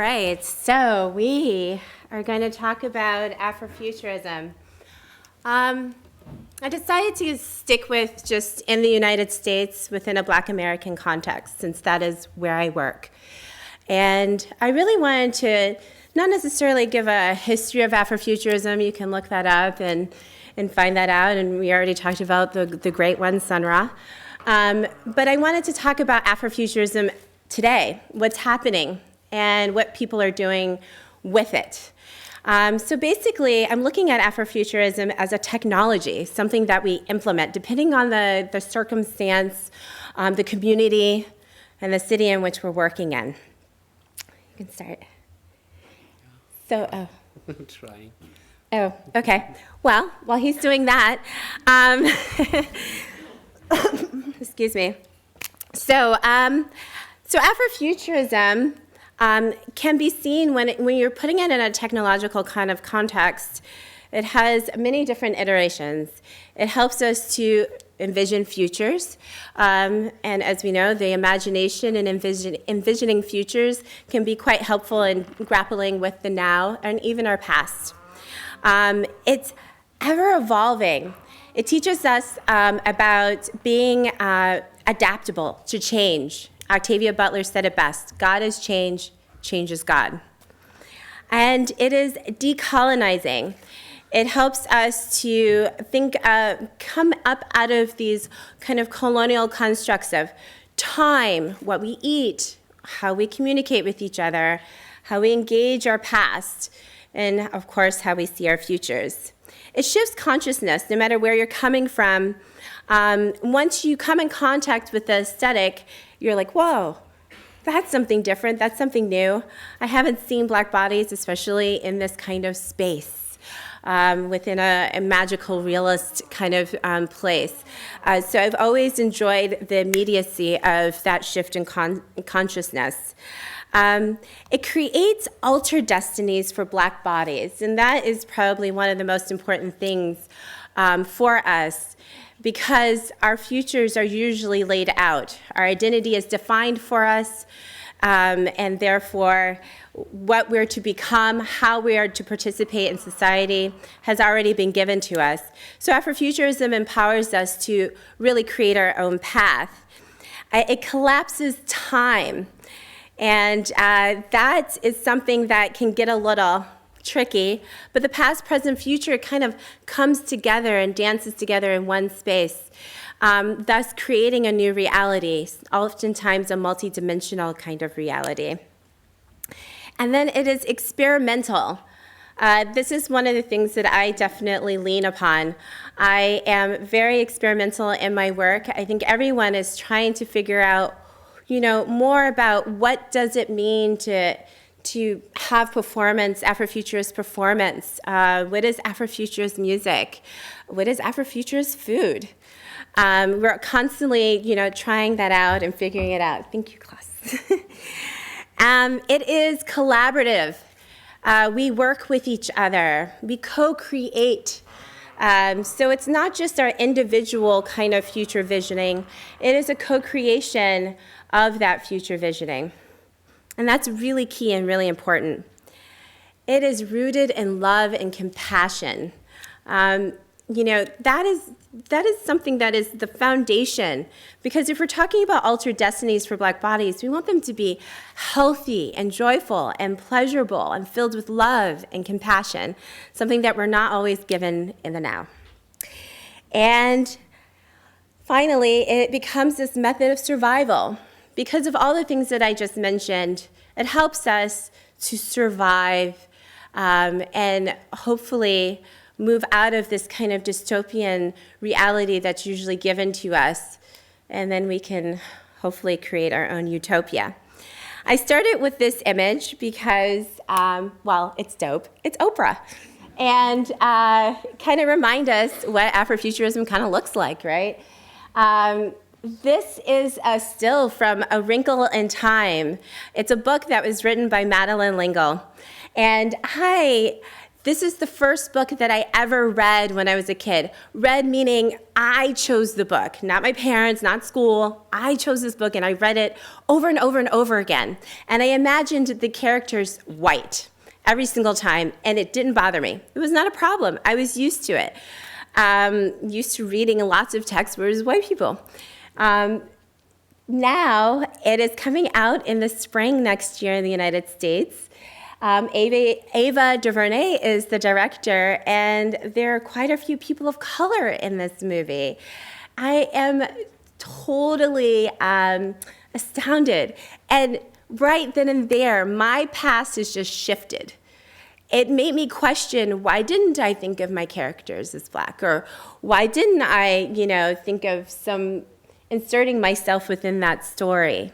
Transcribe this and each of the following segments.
right, so we are going to talk about Afrofuturism. I decided to stick with just in the United States within a Black American context, since that is where I work. And I really wanted to not necessarily give a history of Afrofuturism. You can look that up and find that out, and we already talked about the great one, Sun Ra. But I wanted to talk about Afrofuturism today, what's happening, and what people are doing with it. So basically, I'm looking at Afrofuturism as a technology, something that we implement, depending on the circumstance, the community, and the city in which we're working in. You can start. So, oh. Trying. Oh, okay. Well, while he's doing that, excuse me. So Afrofuturism can be seen when you're putting it in a technological kind of context. It has many different iterations. It helps us to envision futures, and as we know, the imagination and envisioning futures can be quite helpful in grappling with the now and even our past. It's ever evolving. It teaches us about being adaptable to change. Octavia Butler said it best: God is change, change is God. And it is decolonizing. It helps us to come up out of these kind of colonial constructs of time, what we eat, how we communicate with each other, how we engage our past, and of course, how we see our futures. It shifts consciousness, no matter where you're coming from. Once you come in contact with the aesthetic, you're like, whoa, that's something different, that's something new. I haven't seen Black bodies, especially in this kind of space, within a magical realist kind of place. So I've always enjoyed the immediacy of that shift in consciousness. It creates altered destinies for Black bodies, and that is probably one of the most important things for us, because our futures are usually laid out. Our identity is defined for us, and therefore what we're to become, how we are to participate in society has already been given to us. So Afrofuturism empowers us to really create our own path. It collapses time. And that is something that can get a little tricky, but the past, present, future kind of comes together and dances together in one space, thus creating a new reality, oftentimes a multidimensional kind of reality. And then it is experimental. This is one of the things that I definitely lean upon. I am very experimental in my work. I think everyone is trying to figure out more about what does it mean to have performance, Afrofuturist performance. What is Afrofuturist music? What is Afrofuturist food? We're constantly, trying that out and figuring it out. Thank you, class. It is collaborative. We work with each other. We co-create. So it's not just our individual kind of future visioning. It is a co-creation of that future visioning. And that's really key and really important. It is rooted in love and compassion. That is something that is the foundation. Because if we're talking about altered destinies for Black bodies, we want them to be healthy and joyful and pleasurable and filled with love and compassion, something that we're not always given in the now. And finally, it becomes this method of survival. Because of all the things that I just mentioned, it helps us to survive and hopefully move out of this kind of dystopian reality that's usually given to us, and then we can hopefully create our own utopia. I started with this image because, it's dope. It's Oprah. And kind of remind us what Afrofuturism kind of looks like, right? This is a still from A Wrinkle in Time. It's a book that was written by Madeleine L'Engle. And I This is the first book that I ever read when I was a kid. Read meaning I chose the book, not my parents, not school. I chose this book and I read it over and over and over again. And I imagined the characters white every single time, and it didn't bother me. It was not a problem. I was used to it. Used to reading lots of texts where it was white people. Now it is coming out in the spring next year in the United States. Ava DuVernay is the director, and there are quite a few people of color in this movie. I am totally astounded. And right then and there, my past has just shifted. It made me question, why didn't I think of my characters as Black? Or why didn't I, think of inserting myself within that story?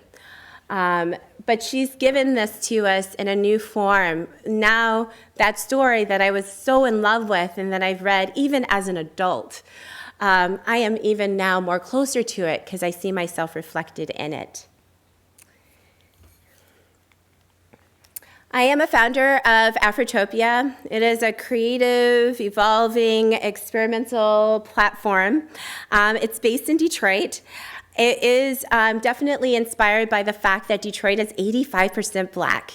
But she's given this to us in a new form. Now, that story that I was so in love with and that I've read even as an adult, I am even now more closer to it because I see myself reflected in it. I am a founder of Afrotopia. It is a creative, evolving, experimental platform. It's based in Detroit. It is definitely inspired by the fact that Detroit is 85% Black.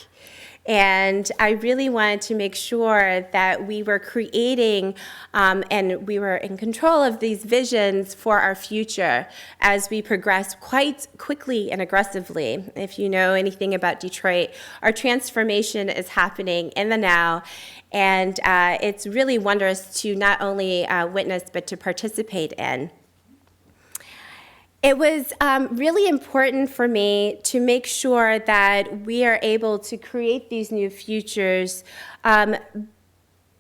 And I really wanted to make sure that we were creating and we were in control of these visions for our future as we progress quite quickly and aggressively. If you know anything about Detroit, our transformation is happening in the now. And it's really wondrous to not only witness, but to participate in. It was really important for me to make sure that we are able to create these new futures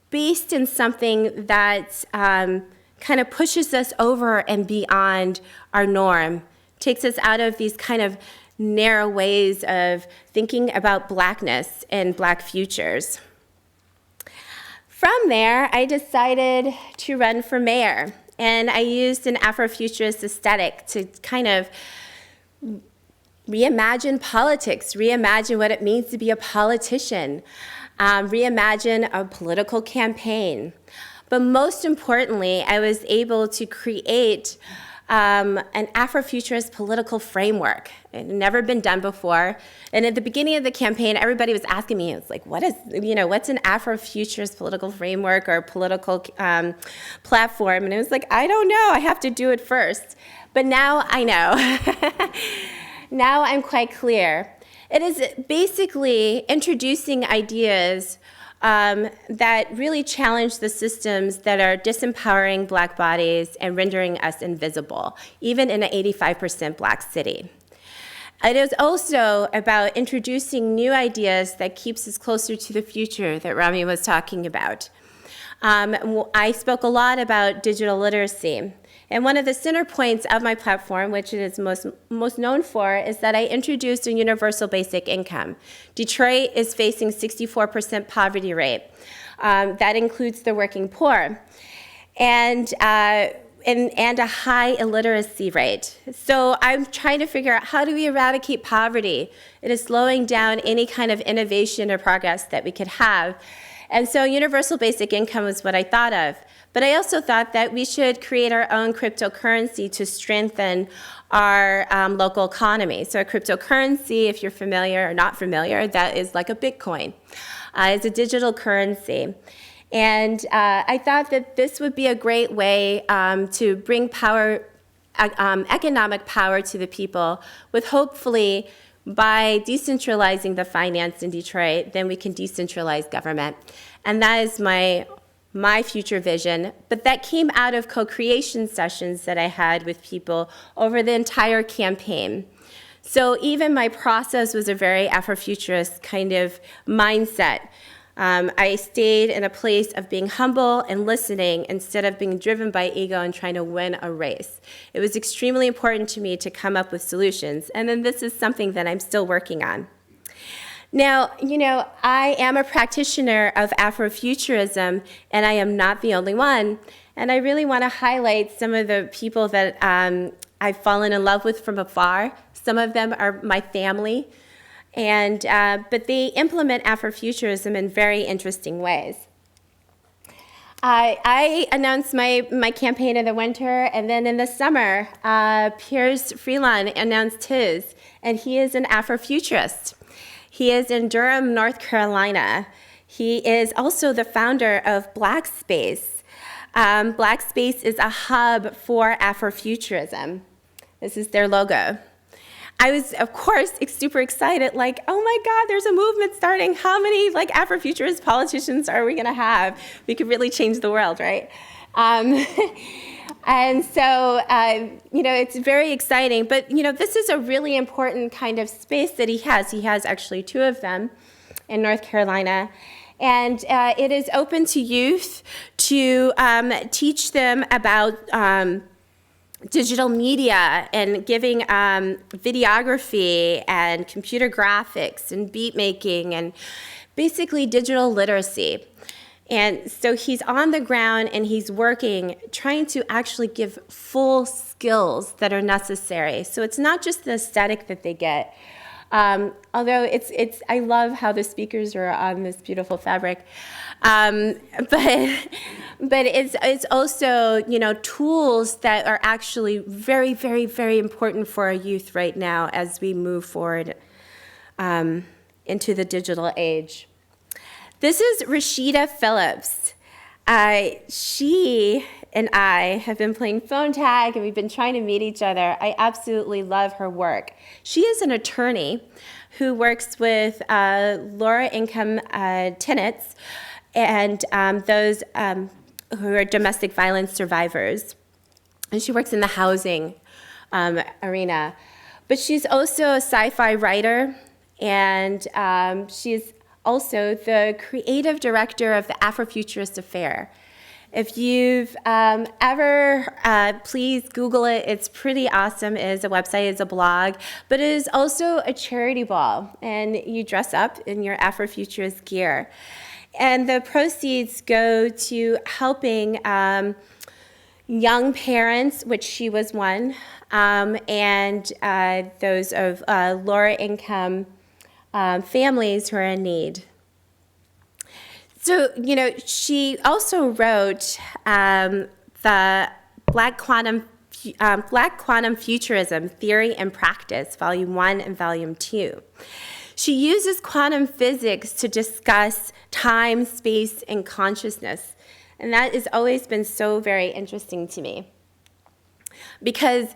based in something that kind of pushes us over and beyond our norm, takes us out of these kind of narrow ways of thinking about Blackness and Black futures. From there, I decided to run for mayor. And I used an Afrofuturist aesthetic to kind of reimagine politics, reimagine what it means to be a politician, reimagine a political campaign. But most importantly, I was able to create an Afrofuturist political framework. It had never been done before. And at the beginning of the campaign, everybody was asking me, it's like, what's an Afrofuturist political framework or political platform? And I was like, I don't know, I have to do it first. But now I know. Now I'm quite clear. It is basically introducing ideas that really challenge the systems that are disempowering Black bodies and rendering us invisible, even in an 85% Black city. It is also about introducing new ideas that keeps us closer to the future that Rami was talking about. I spoke a lot about digital literacy. And one of the center points of my platform, which it is most known for, is that I introduced a universal basic income. Detroit is facing 64% poverty rate. That includes the working poor. And a high illiteracy rate. So I'm trying to figure out, how do we eradicate poverty? It is slowing down any kind of innovation or progress that we could have. And so universal basic income was what I thought of. But I also thought that we should create our own cryptocurrency to strengthen our local economy. So a cryptocurrency, if you're familiar or not familiar, that is like a Bitcoin. It's a digital currency. And I thought that this would be a great way to bring power, economic power to the people, with hopefully by decentralizing the finance in Detroit, then we can decentralize government. And that is my future vision. But that came out of co-creation sessions that I had with people over the entire campaign. So even my process was a very Afrofuturist kind of mindset. I stayed in a place of being humble and listening instead of being driven by ego and trying to win a race. It was extremely important to me to come up with solutions, and then this is something that I'm still working on. Now, I am a practitioner of Afrofuturism, and I am not the only one, and I really want to highlight some of the people that I've fallen in love with from afar. Some of them are my family. But they implement Afrofuturism in very interesting ways. I announced my campaign in the winter, and then in the summer, Piers Freelon announced his, and he is an Afrofuturist. He is in Durham, North Carolina. He is also the founder of Black Space. Black Space is a hub for Afrofuturism. This is their logo. I was, of course, super excited, like, oh my God, there's a movement starting. How many Afrofuturist politicians are we gonna have? We could really change the world, right? And so, it's very exciting. But, this is a really important kind of space that he has. He has actually 2 of them in North Carolina. And it is open to youth to teach them about digital media and giving videography and computer graphics and beat making and basically digital literacy. And so he's on the ground and he's working, trying to actually give full skills that are necessary. So it's not just the aesthetic that they get. Although I love how the speakers are on this beautiful fabric. But it's also, tools that are actually very, very, very important for our youth right now as we move forward into the digital age. This is Rashida Phillips. She and I have been playing phone tag, and we've been trying to meet each other. I absolutely love her work. She is an attorney who works with lower-income tenants and those who are domestic violence survivors. And she works in the housing arena. But she's also a sci-fi writer, and she's also the creative director of the Afrofuturist Affair. If you've ever, please Google it. It's pretty awesome. It is a website, it's a blog, but it is also a charity ball, and you dress up in your Afrofuturist gear. And the proceeds go to helping young parents, which she was one, and those of lower income families who are in need. So, she also wrote the Black Quantum Futurism, Theory and Practice, Volume 1 and Volume 2. She uses quantum physics to discuss time, space, and consciousness. And that has always been so very interesting to me. Because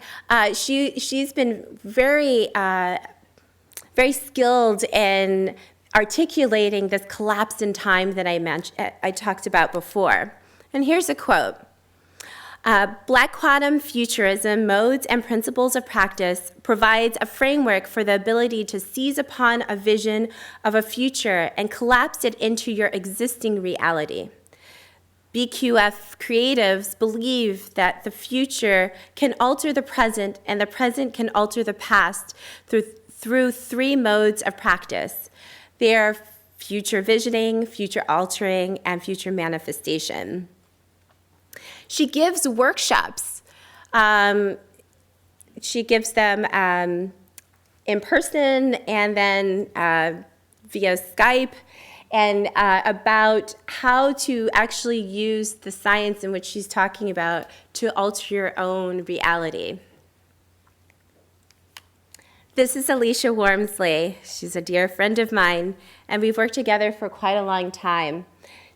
she's been very, very skilled in articulating this collapse in time that I talked about before. And here's a quote. Black quantum futurism, modes and principles of practice, provides a framework for the ability to seize upon a vision of a future and collapse it into your existing reality. BQF creatives believe that the future can alter the present and the present can alter the past through 3 modes of practice. They are future visioning, future altering, and future manifestation. She gives workshops. She gives them in person and then via Skype, and about how to actually use the science in which she's talking about to alter your own reality. This is Alicia Wormsley. She's a dear friend of mine, and we've worked together for quite a long time.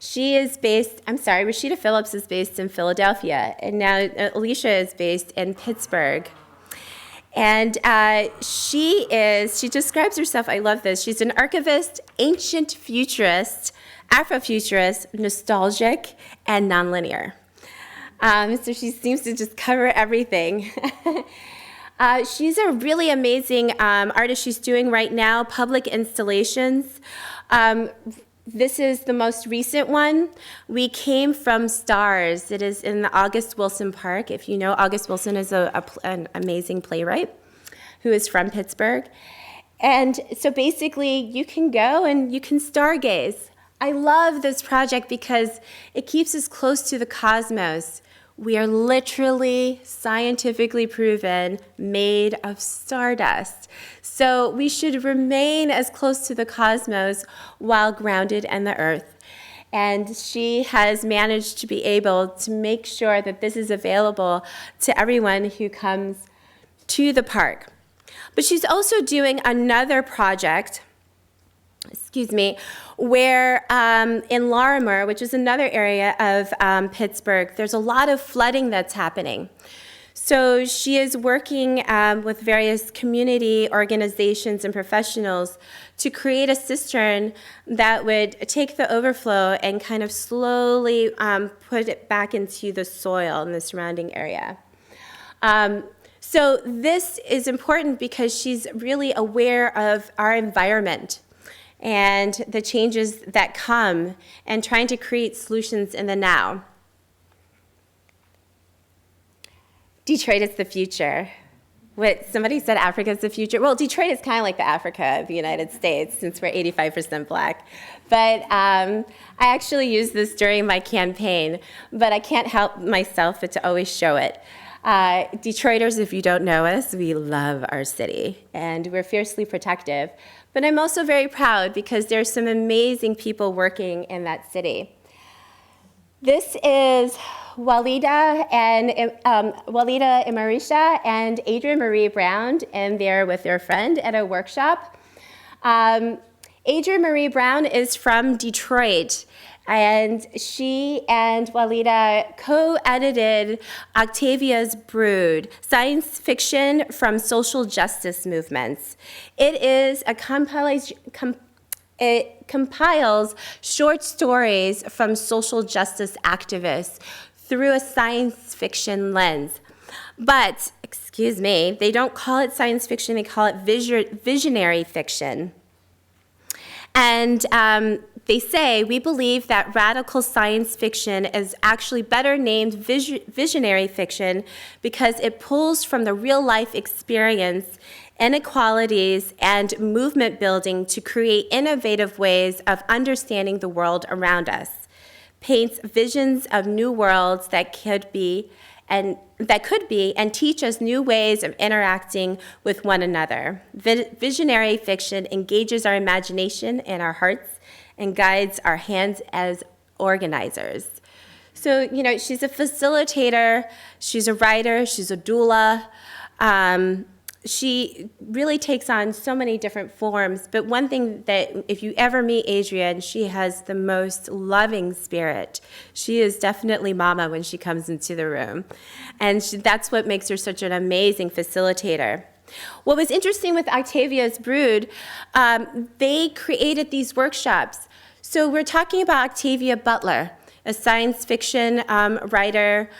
Rashida Phillips is based in Philadelphia, and now Alicia is based in Pittsburgh. And she describes herself, I love this, she's an archivist, ancient futurist, Afrofuturist, nostalgic, and nonlinear. So she seems to just cover everything. She's a really amazing artist. She's doing right now public installations. This is the most recent one. We came from Stars. It is in the August Wilson Park. If you know, August Wilson is an amazing playwright who is from Pittsburgh. And so basically, you can go and you can stargaze. I love this project because it keeps us close to the cosmos. We are literally, scientifically proven, made of stardust. So we should remain as close to the cosmos while grounded in the earth. And she has managed to be able to make sure that this is available to everyone who comes to the park. But she's also doing another project, where in Larimer, which is another area of Pittsburgh, there's a lot of flooding that's happening. So she is working with various community organizations and professionals to create a cistern that would take the overflow and kind of slowly put it back into the soil in the surrounding area. So this is important because she's really aware of our environment and the changes that come and trying to create solutions in the now. Detroit is the future. Somebody said Africa is the future. Well, Detroit is kind of like the Africa of the United States since we're 85% Black. But I actually used this during my campaign, but I can't help myself but to always show it. Detroiters, if you don't know us, we love our city, and we're fiercely protective. But I'm also very proud because there's some amazing people working in that city. This is Walida Imarisha and Adrienne Marie Brown, and they're with their friend at a workshop. Adrienne Marie Brown is from Detroit, and she and Walida co-edited Octavia's Brood, Science Fiction from Social Justice Movements. It compiles short stories from social justice activists through a science fiction lens. But, they don't call it science fiction, they call it visionary fiction. And they say, we believe that radical science fiction is actually better named visionary fiction because it pulls from the real life experience, inequalities, and movement building to create innovative ways of understanding the world around us, paints visions of new worlds that could be and teach us new ways of interacting with one another. Visionary fiction engages our imagination and our hearts and guides our hands as organizers. So, she's a facilitator, she's a writer, she's a doula. She really takes on so many different forms, but one thing that if you ever meet Adrienne, she has the most loving spirit. She is definitely mama when she comes into the room, and that's what makes her such an amazing facilitator. What was interesting with Octavia's Brood, they created these workshops. So we're talking about Octavia Butler, a science fiction writer,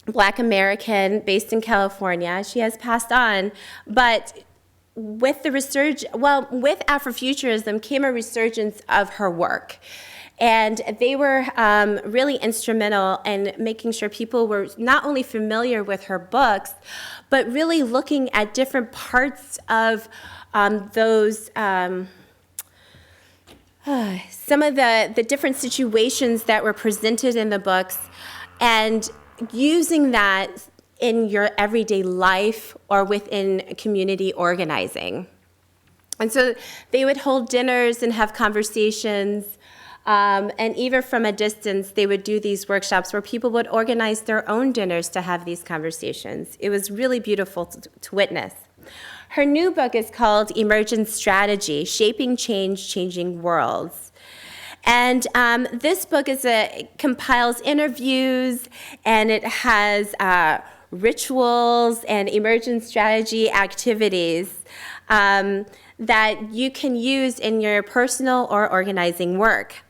Black American based in California. She has passed on, but with Afrofuturism came a resurgence of her work. And they were really instrumental in making sure people were not only familiar with her books, but really looking at different parts of those, some of the different situations that were presented in the books, and using that in your everyday life or within community organizing. And so they would hold dinners and have conversations, and even from a distance, they would do these workshops where people would organize their own dinners to have these conversations. It was really beautiful to witness. Her new book is called Emergent Strategy, Shaping Change, Changing Worlds. And this book compiles interviews, and it has rituals and emergent strategy activities that you can use in your personal or organizing work.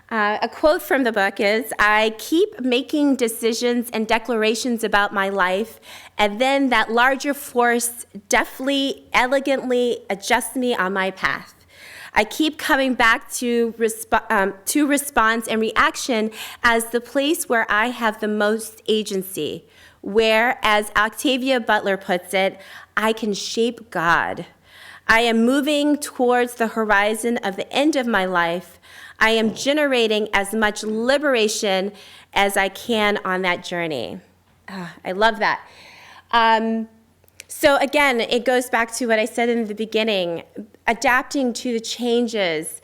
A quote from the book is, "I keep making decisions and declarations about my life, and then that larger force deftly, elegantly adjusts me on my path. I keep coming back to response and reaction as the place where I have the most agency, where, as Octavia Butler puts it, I can shape God. I am moving towards the horizon of the end of my life. I am generating as much liberation as I can on that journey." I love that. So again, it goes back to what I said in the beginning, adapting to the changes,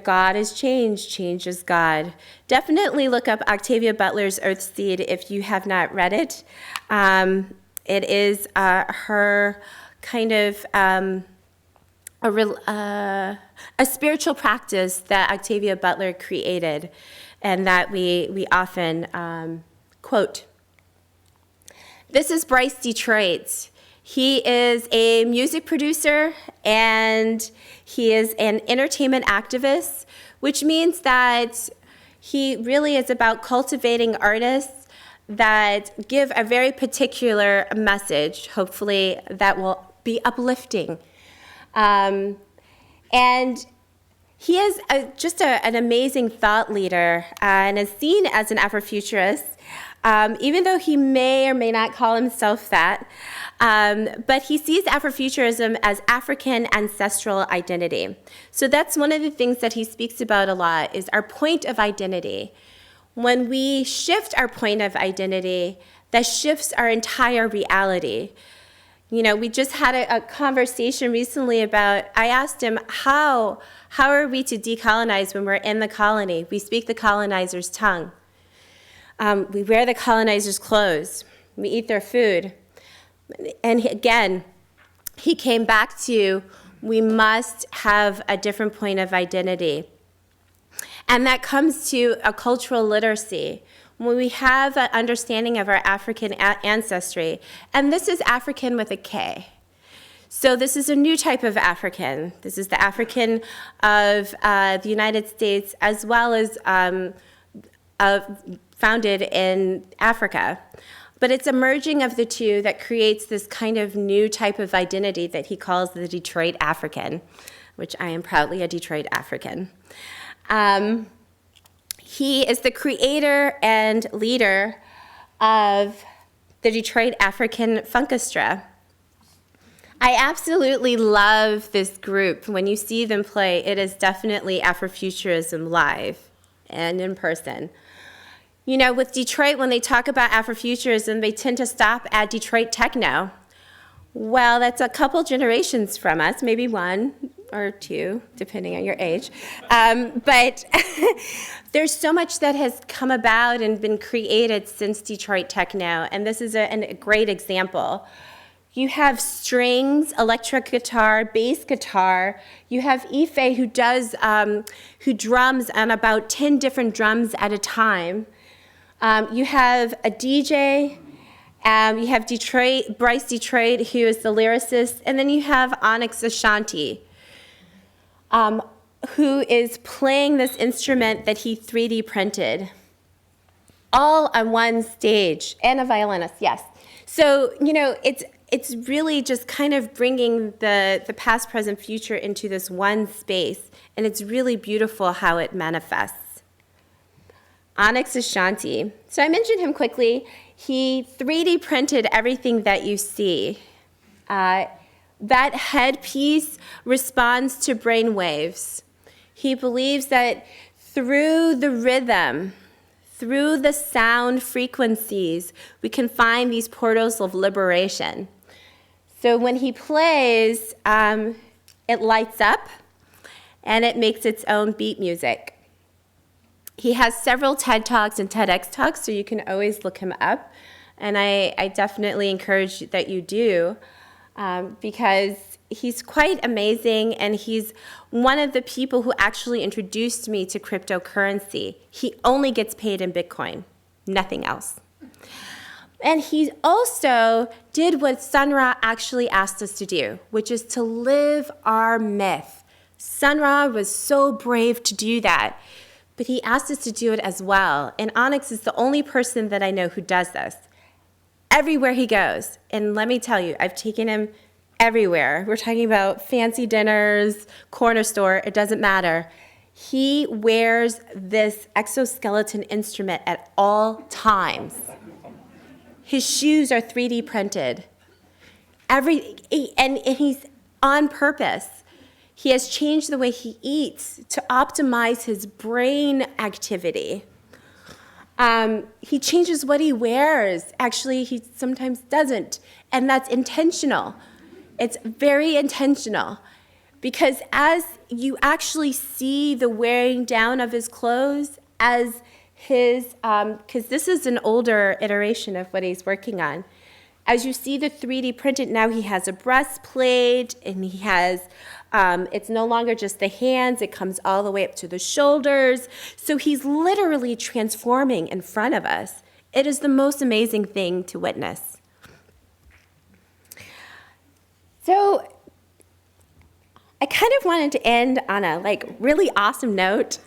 God is change, change is God. Definitely look up Octavia Butler's Earthseed if you have not read it. It is her kind of a spiritual practice that Octavia Butler created and that we often quote. This is Bryce Detroit. He is a music producer and he is an entertainment activist, which means that he really is about cultivating artists that give a very particular message, hopefully that will be uplifting. And he is just an amazing thought leader and is seen as an Afrofuturist, even though he may or may not call himself that. But he sees Afrofuturism as African ancestral identity. So that's one of the things that he speaks about a lot, is our point of identity. When we shift our point of identity, that shifts our entire reality. We just had a conversation recently about, I asked him, how are we to decolonize when we're in the colony? We speak the colonizer's tongue. We wear the colonizer's clothes. We eat their food. And again, he came back to, we must have a different point of identity. And that comes to a cultural literacy. When we have an understanding of our African ancestry, and this is African with a K. So this is a new type of African. This is the African of the United States, as well as founded in Africa. But it's a merging of the two that creates this kind of new type of identity that he calls the Detroit African, which I am proudly a Detroit African. He is the creator and leader of the Detroit African Funkestra. I absolutely love this group. When you see them play, it is definitely Afrofuturism live and in person. With Detroit, when they talk about Afrofuturism, they tend to stop at Detroit techno. Well, that's a couple generations from us, maybe one or two, depending on your age. But there's so much that has come about and been created since Detroit techno, and this is a great example. You have strings, electric guitar, bass guitar. You have Ife who drums on about 10 different drums at a time. You have a DJ, you have Bryce Detroit, who is the lyricist, and then you have Onyx Ashanti, who is playing this instrument that he 3D printed, all on one stage, and a violinist, yes. So, it's really just kind of bringing the past, present, future into this one space, and it's really beautiful how it manifests. Onyx Ashanti. So I mentioned him quickly. He 3D printed everything that you see. That headpiece responds to brain waves. He believes that through the rhythm, through the sound frequencies, we can find these portals of liberation. So when he plays, it lights up and it makes its own beat music. He has several TED Talks and TEDx Talks, so you can always look him up. And I definitely encourage that you do, because he's quite amazing, and he's one of the people who actually introduced me to cryptocurrency. He only gets paid in Bitcoin, nothing else. And he also did what Sun Ra actually asked us to do, which is to live our myth. Sun Ra was so brave to do that, but he asked us to do it as well. And Onyx is the only person that I know who does this. Everywhere he goes, and let me tell you, I've taken him everywhere. We're talking about fancy dinners, corner store, it doesn't matter. He wears this exoskeleton instrument at all times. His shoes are 3D printed. And he's on purpose. He has changed the way he eats to optimize his brain activity. He changes what he wears. Actually, he sometimes doesn't, and that's intentional. It's very intentional, because as you actually see the wearing down of his clothes as his, because this is an older iteration of what he's working on. As you see the 3D printed, now he has a breastplate, and he has, it's no longer just the hands, it comes all the way up to the shoulders. So he's literally transforming in front of us. It is the most amazing thing to witness. So I kind of wanted to end on a really awesome note.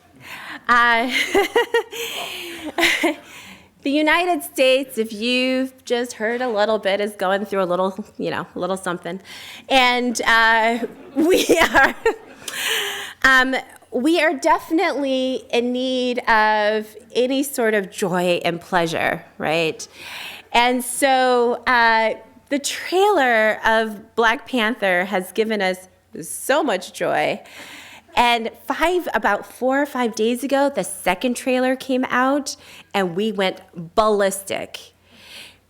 The United States, if you've just heard a little bit, is going through a little, a little something. And we are definitely in need of any sort of joy and pleasure, right? And so the trailer of Black Panther has given us so much joy. And about 4 or 5 days ago, the second trailer came out, and we went ballistic.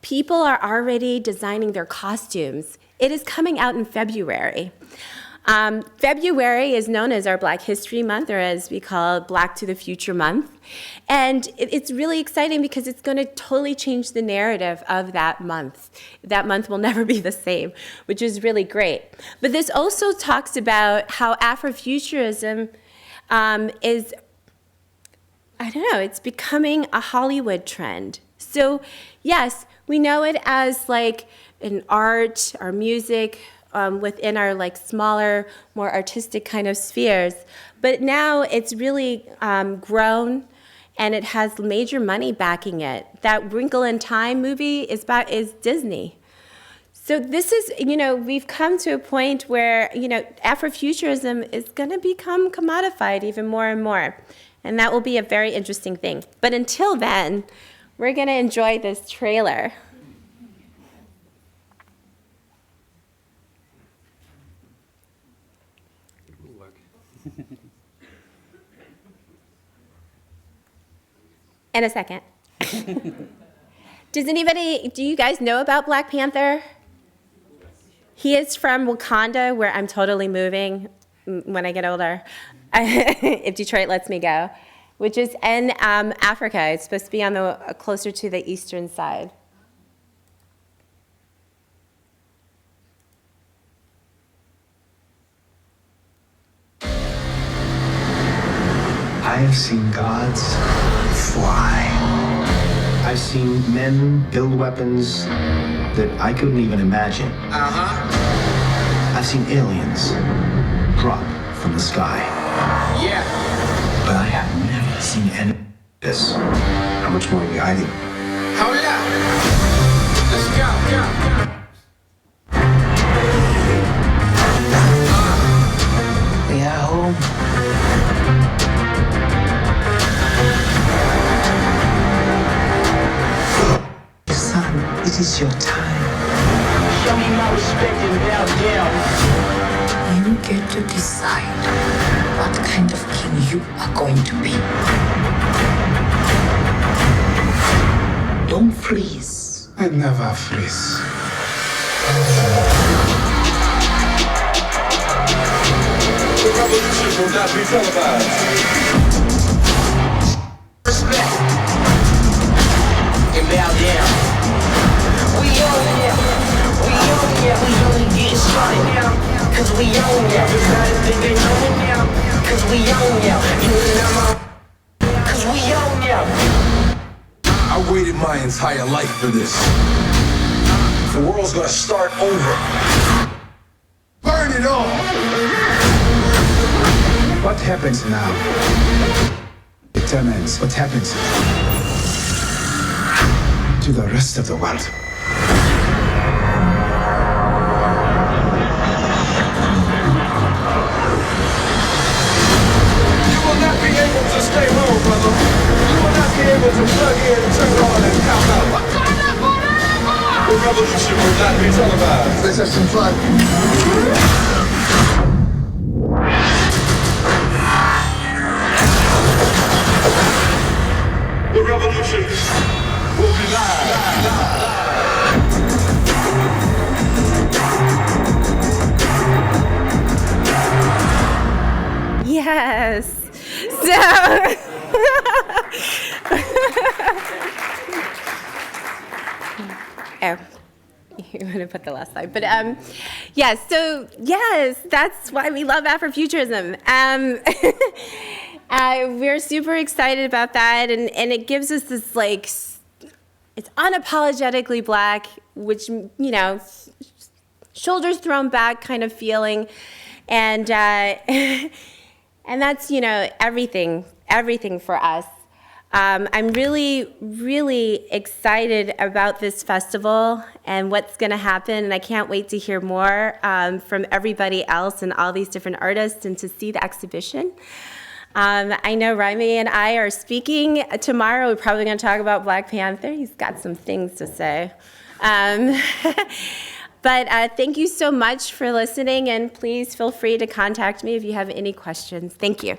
People are already designing their costumes. It is coming out in February. February is known as our Black History Month, or as we call it, Black to the Future Month. And it's really exciting because it's going to totally change the narrative of that month. That month will never be the same, which is really great. But this also talks about how Afrofuturism is, it's becoming a Hollywood trend. So yes, we know it as in art or music, within our smaller, more artistic kind of spheres. But now it's really grown, and it has major money backing it. That Wrinkle in Time movie is Disney. So this is, we've come to a point where, Afrofuturism is going to become commodified even more and more. And that will be a very interesting thing. But until then, we're going to enjoy this trailer. In a second. Do you guys know about Black Panther? He is from Wakanda, where I'm totally moving when I get older, if Detroit lets me go, which is in Africa. It's supposed to be on the closer to the eastern side. I have seen gods fly. I've seen men build weapons that I couldn't even imagine. I've seen aliens drop from the sky. Yeah. But I have never seen any of this. How much more are we hiding? Hold up. Let's go. We are home. It is your time. Show me my respect and bow down. You get to decide what kind of king you are going to be. Don't freeze. I never freeze. The revolution will not be televised. Respect and bow down. We only get started now, cause we own now. Everybody think they know it now, cause we own now. You and I'm on, cause we own now. I waited my entire life for this. The world's gonna start over. Burn it all! What happens now determines what happens to the rest of the world. Stay home, brother. You will not be able to plug in, turn on, and count out. The revolution will not be televised. Let's have some fun. The revolution will be live. Oh, you want to put the last slide. But yes, so yes, that's why we love Afrofuturism. We're super excited about that, and it gives us this, like, it's unapologetically Black, which, you know, shoulders thrown back kind of feeling. And and that's, you know, everything for us. I'm really, really excited about this festival and what's going to happen, and I can't wait to hear more from everybody else and all these different artists and to see the exhibition. I know Raimi and I are speaking tomorrow. We're probably going to talk about Black Panther. He's got some things to say. But thank you so much for listening, and please feel free to contact me if you have any questions. Thank you.